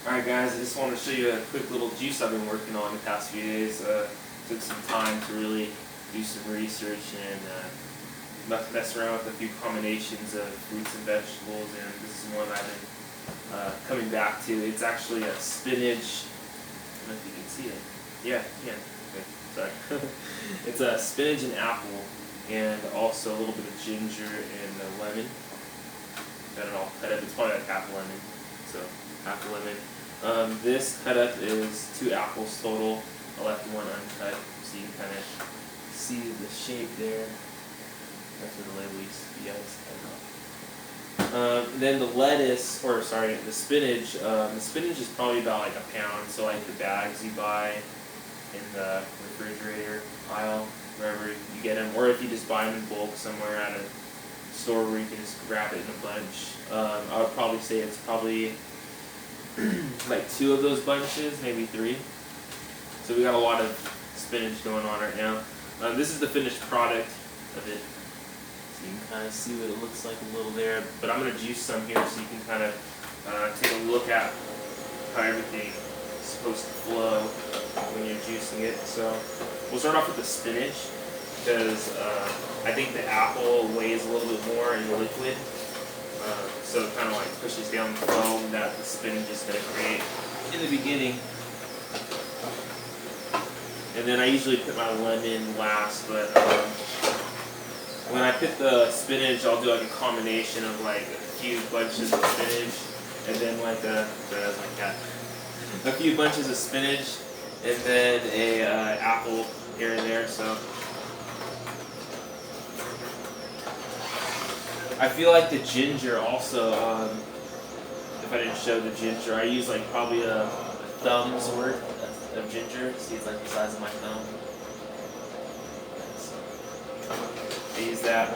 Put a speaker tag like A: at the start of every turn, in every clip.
A: Alright guys, I just want to show you a quick little juice I've been working on the past few days. Took some time to really do some research and mess around with a few combinations of fruits and vegetables, and this is one I've been coming back to. It's actually a spinach, I don't know if you can see it. Yeah, you can. Okay, sorry. It's a spinach and apple, and also a little bit of ginger and lemon. Got it all cut up. It's probably like half lemon, so half a lemon. This cut up is 2 apples total. I left one uncut, so you can kind of see the shape there. That's where the label used to be. I just cut it off. Then the lettuce, or sorry, the spinach. The spinach is probably about like a pound. So like the bags you buy in the refrigerator aisle, wherever you get them, or if you just buy them in bulk somewhere at a store where you can just grab it in a bunch. I would probably say it's probably like 2 of those bunches, maybe 3. So we got a lot of spinach going on right now. This is the finished product of it. So you can kind of see what it looks like a little there. But I'm going to juice some here so you can kind of take a look at how everything is supposed to flow when you're juicing it. So we'll start off with the spinach, because I think the apple weighs a little bit more in the liquid. So it kind of like pushes down the foam that the spinach is going to create in the beginning. And then I usually put my lemon last, but when I put the spinach, I'll do like a combination of like a few bunches of spinach, and then like a few bunches of spinach, and then a apple here and there. So I feel like the ginger also, if I didn't show the ginger, I use like probably a thumb's worth of ginger. See, it's like the size of my thumb. So I use that.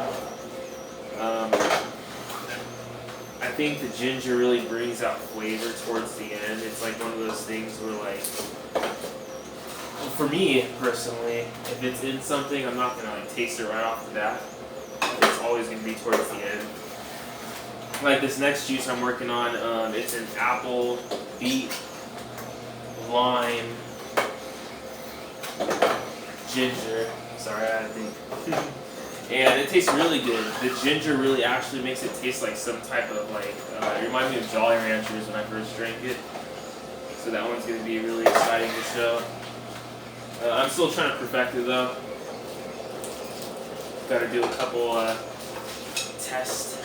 A: I think the ginger really brings out flavor towards the end. It's like one of those things where like, well, for me personally, if it's in something, I'm not gonna like taste it right off the bat. It's always going to be towards the end. Like this next juice I'm working on, it's an apple, beet, lime, ginger. Sorry, I think. And it tastes really good. The ginger really actually makes it taste like some type of like, it reminds me of Jolly Ranchers when I first drank it. So that one's going to be really exciting to show. I'm still trying to perfect it though. Got to do a couple tests,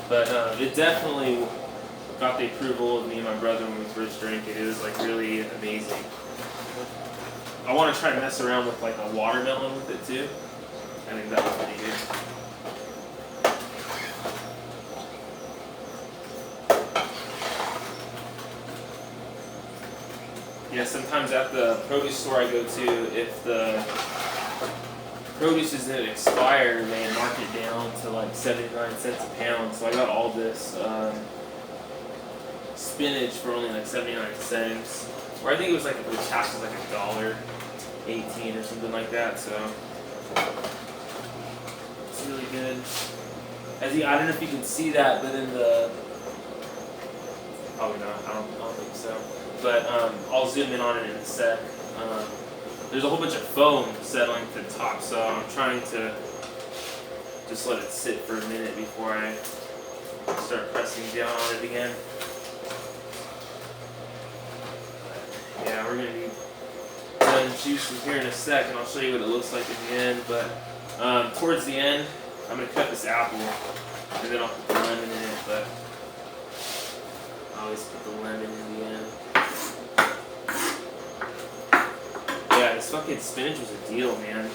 A: but it definitely got the approval of me and my brother when we first drank it. It was like really amazing. I want to try to mess around with like a watermelon with it too. I think that was pretty good. Yeah, sometimes at the produce store I go to, if the produce isn't expired, they mark it down to like 79 cents a pound. So I got all this spinach for only like 79 cents. Or I think it was like, the tax was like $1.18 or something like that. So it's really good. I don't know if you can see that, but in the, probably not, I don't think so. But I'll zoom in on it in a sec. There's a whole bunch of foam settling to the top, so I'm trying to just let it sit for a minute before I start pressing down on it again. But yeah, we're going to be done juicing here in a sec, and I'll show you what it looks like at the end. But towards the end, I'm going to cut this apple, and then I'll put the lemon in it, but I always put the lemon in the end. Yeah, this fucking spinach was a deal, man.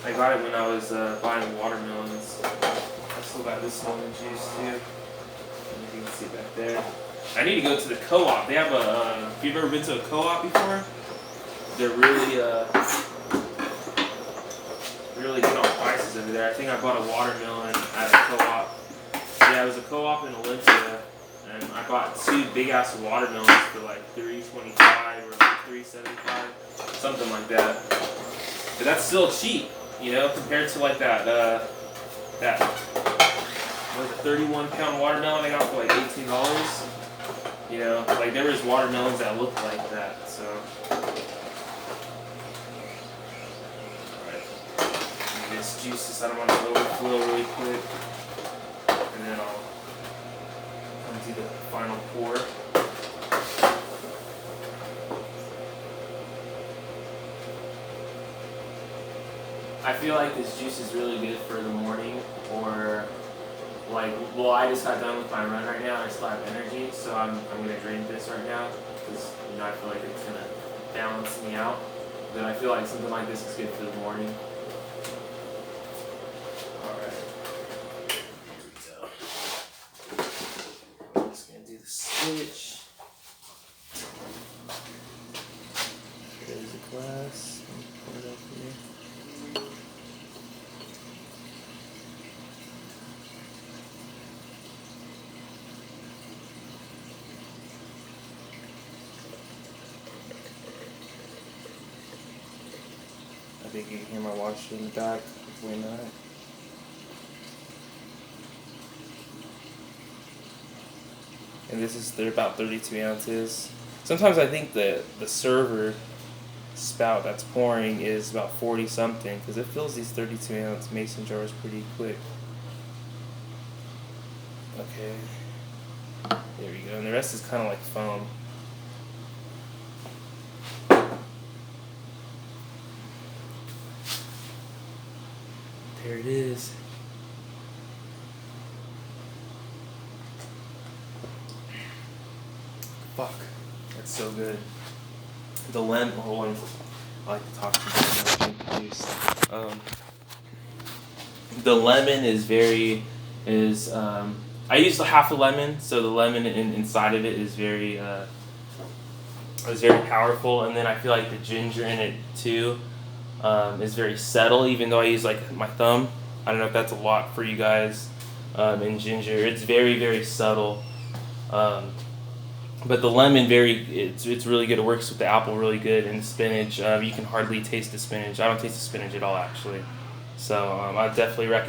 A: I got it when I was buying watermelons. I still got this lemon juice too. You can see back there. I need to go to the co-op. They have a. Have you ever been to a co-op before? They're really good on prices over there. I think I bought a watermelon at a co-op. Yeah, it was a co-op in Olympia. And I bought 2 big ass watermelons for like $3.25 or like $3.75, something like that. But that's still cheap, you know, compared to like that like a 31-pound watermelon I got for like $18. You know, like there was watermelons that looked like that. So, alright, this juices. I don't want to overflow really quick, and then I'll do the final pour. I feel like this juice is really good for the morning, or like, well, I just got done with my run right now and I still have energy, so I'm gonna drink this right now because, you know, I feel like it's gonna balance me out. But I feel like something like this is good for the morning. Alright. Here we go. I'm just gonna do the switch. There's a glass. Pour it up here. I think you can hear my washer in the back. Hopefully not. And they're about 32 ounces. Sometimes I think the server spout that's pouring is about 40 something because it fills these 32 ounce mason jars pretty quick. Okay. There we go. And the rest is kind of like foam. There it is. Fuck. That's so good. The lemon. Oh, I like to talk to you about juice. The lemon is I used half a lemon, so the lemon inside of it is very powerful, and then I feel like the ginger in it too is very subtle, even though I use like my thumb. I don't know if that's a lot for you guys. In ginger, it's very, very subtle. But the lemon it's really good. It works with the apple really good, and the spinach. You can hardly taste the spinach. I don't taste the spinach at all, actually. So I definitely recommend.